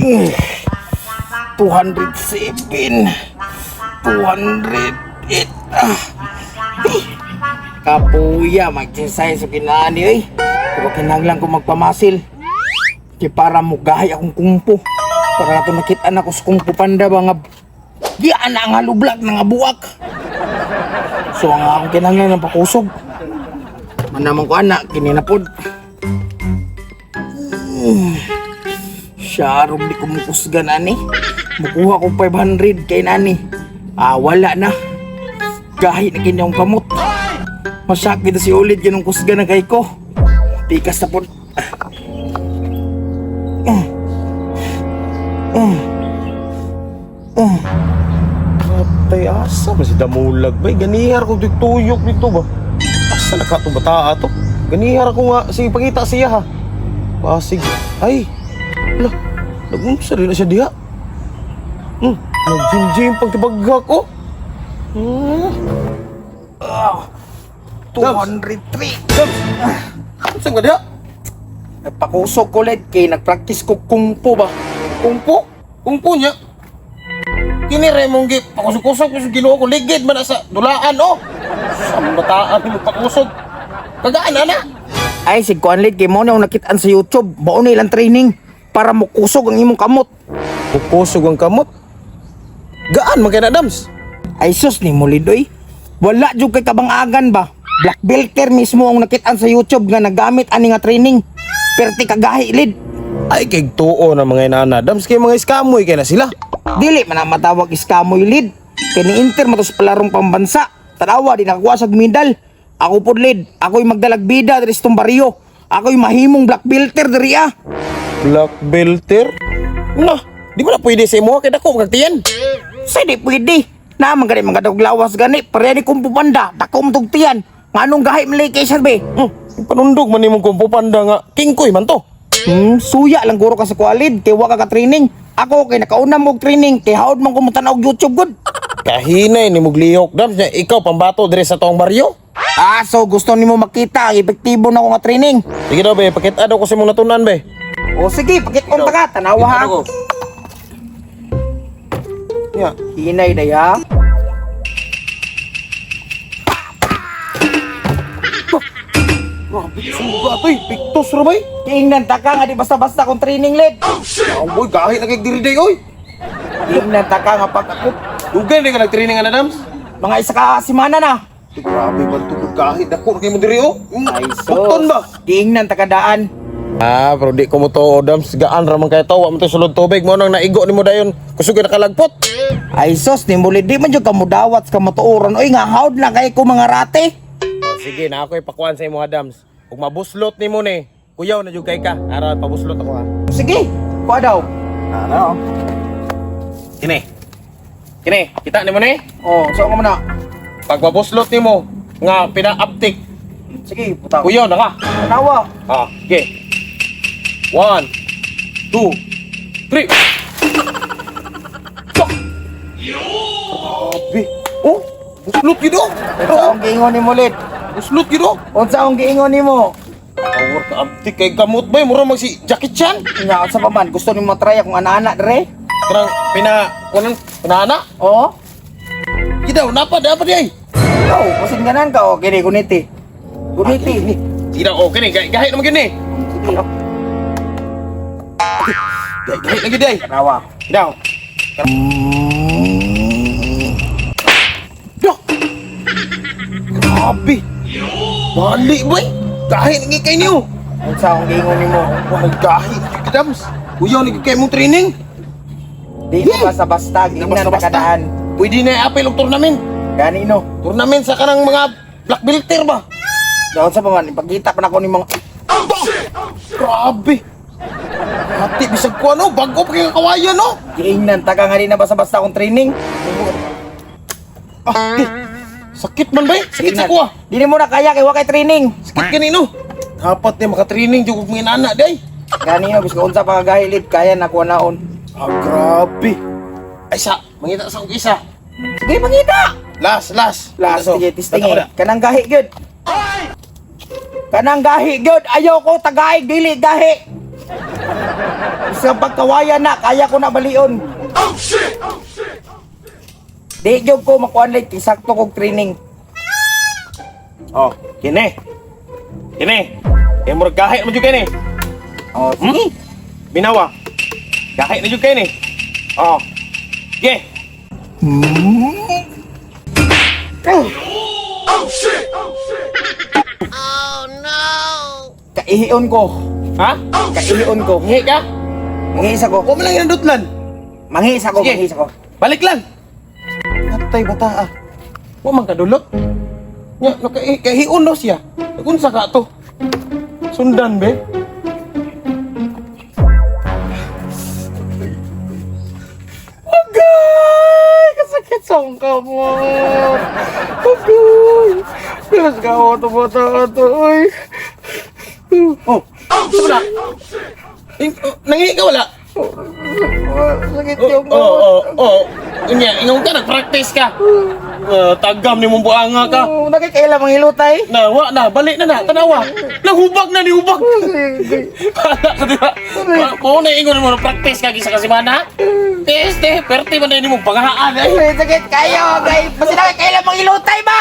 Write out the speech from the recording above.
207, 208. Kapuya, mag-exercise sa kinaan eh. Pero kinahanglan ko magpamasil. Di para mugahay akong kumpo. Para nato nakitaan ako sa kumpo panda ba nga diyan na ang halublag na nga buwak. So ang akong kinahanglan ng pakusog. Manamang ko anak, kininapod. Syarong di ko mukusgan ani. Mukuha ko 500 kay nani. Wala na. Gahi na kinyang kamot. Masakit na si ulit ganong kusgan na kay ko. Tikas na po. Patay asa ba si Damulag ba? Ganihar ko tuyok nito ba? Asa na ka ito bata ato? Ganihar ko nga. Sige, pangita siya ha. Pasig. Ay. Wala. Nagunsa rin na siya diha. Nag-gym-gym pag tibagha ko. 203. Saan ka diha? Nagpakusog ko ulit kay nagpractice ko kungpo ba? Kungpo? Kungpo niya? Kini Raymond Gip, pakusog-kusog ko sa ginoo ko, ligid man na sa dulaan, oh! Sa bataan, magpakusog. Kagaan, ana? Ay, si Kuanlit kay mo na akong nakitaan sa YouTube. Baon na ilang training para makusog ang imong kamot. Pukusog ang kamot? Gaan, magkana Dams? Ay sus ni Mulidoy. Wala jud kay kabangagan ba? Black belter mismo ang nakitaan sa YouTube nga nagamit ani nga training. Perti kagahi lid. Ay, kay tuo na mga inana. Dams, kay mga iskamoy, kaya na sila. Dili man na matawag iskamoy lid. Kay ni-inter matos palarong pambansa. Tanawa di nakakuha sa medal. Ako pod lid, ako'y magdalag bida diri sa baryo. Ako'y mahimong black belter diri ah. Black belter? Nah, di ba na pwede sa imo? Kaya dako, magtiyan. Say di pwede. Naman gani mga dog lawas gani. Pareha ni kumpo panda. Dako mtugtiyan. Nganong gahi malay kay be? Panundog man imong kumpo panda nga. Kingkoy man to. Suya lang guro ka sa kualid. Kay waka ka training. Ako kay nakauna mo training. Kay haod man kumutan og YouTube good. Kahinay ni Mugliyok Dams niya. Ikaw pambato diri sa tong baryo. So gusto nimo makita ang epektibo na ko nga training. Sige daw be, pakita daw ko sa imong natunan be. O sige, pakit kong taga, tanawa ha. Ya. Hinay na ya. Grabe, suga toy, piktos ra bay. Tingnan ta ka nga di basta-basta kong training led. Ang boy, kahit nagigdiri day oy. Tingnan ta ka nga pagkakot. Dugay na ka nag-training na Dams. Mga isa ka simana na. Grabe ba tugod kahit ako kay mo diri oh. Ay Puton ba? Tingnan ta ka daan. Pero di ko mo to Dams, gaan ra man kay tawa mo to sulod tubig mo nang naigo nimo dayon. Kusog na kalagpot. Ay sos, ni muli di man jud ka mudawat ka matuoron. Oy nga haod na kay ko mga rate. Sige na ako ipakuan sa imo Dams. Ug mabuslot nimo ni. Kuyaw na jud kay ka. Ara pabuslot ako ha. Sige, kuha daw. Ano? Kini. Kita nimo ni. So ka muna. Pag mabuslot nimo nga pina-uptick. Sige, puta. Kuyaw na ka. Tanawa. Okay. 1 2 3. Grabe. Oh, buslot gid oh. Unsa ang giingon nimo led? Buslot gid oh. Unsa ang giingon nimo? Power ka uptick kay gamot ba mura mag si Jackie Chan. Nya sa paman, gusto nimo try akong ana-ana dire? Karang pinana. Oo. Kita napa dapat ay. Ikaw, kusin ganan ka o kini guniti. Guniti. Tidak okay ni gahit naman gini. Sige. Gahit lagi day. Tanawa. Daw. Dah. Grabe. Balik boy. Gahit lagi kay niyo. Unsa ang giingon nimo? Wala gahit Dams. Kuyaw ni kay mo training. Di mo basta-basta giingnan ta kadaan. Pwede na apel og tournament. Ganino. Tournament sa kanang mga black belter ba? Daon sa paman, ipagkita pa nako ni mga Grabe. Hati bisag ko ano, bago pa kay kawayan no. giingnan ta ka nga di na basta-basta akong training. Sakit man ba? Sakit sa kuha. Di mo na kaya kay wa kay training. Sakit kanino. Dapat ni maka-training jud mga anak day. Ganino bis unsa pa kagahilid kaya na ko naon. Grabe. Ay sa, mangita sa og isa. Sige pangita. Last. Last So, sige testing tato eh. Kanang gahi gyud. Kanang gahi gyud. Ayaw ko tagay dili gahi. Sa pagkawaya na, kaya ko na balion. Oh, shit! Di jog ko makuha like, sakto kong training. Oh, kini. Kini. Eh, murag gahit mo juga ni. Oh, sige. Binawa. Gahit na juga ni. Oh. Ge. Kaihion ko. Ha? Kaihion ko. Ngi ka? Mangihis ako. Huwag mo lang inandutlan. Mangihis ako, Sige. mangihis ako. Balik lang. Natay bata ah. Huwag man kadulot. Nya, kahiun no siya. Nagunsa ka to. Sundan be. Agay! Kasakit sa ang kamot. Agay! Pilas ka ako ito bata ito. Ay. Oh. Saan na? Nangi ka wala? Sakit Oh, yung oh, kamot. oh. Nya, ingaw ka, nag-practice ka. Tagam ni mong buanga ka. Oh, nakikailan mga hilutay. Nawa na, balik na. Tanawa. Naghubag na, nihubag. Hala ka diba? Mo na ingon mo, practice ka gisa kasi mana. Teste, perti man na yun mong pangahaan. Ay, sakit kayo, guys. Basta nakikailan mga hilutay ba?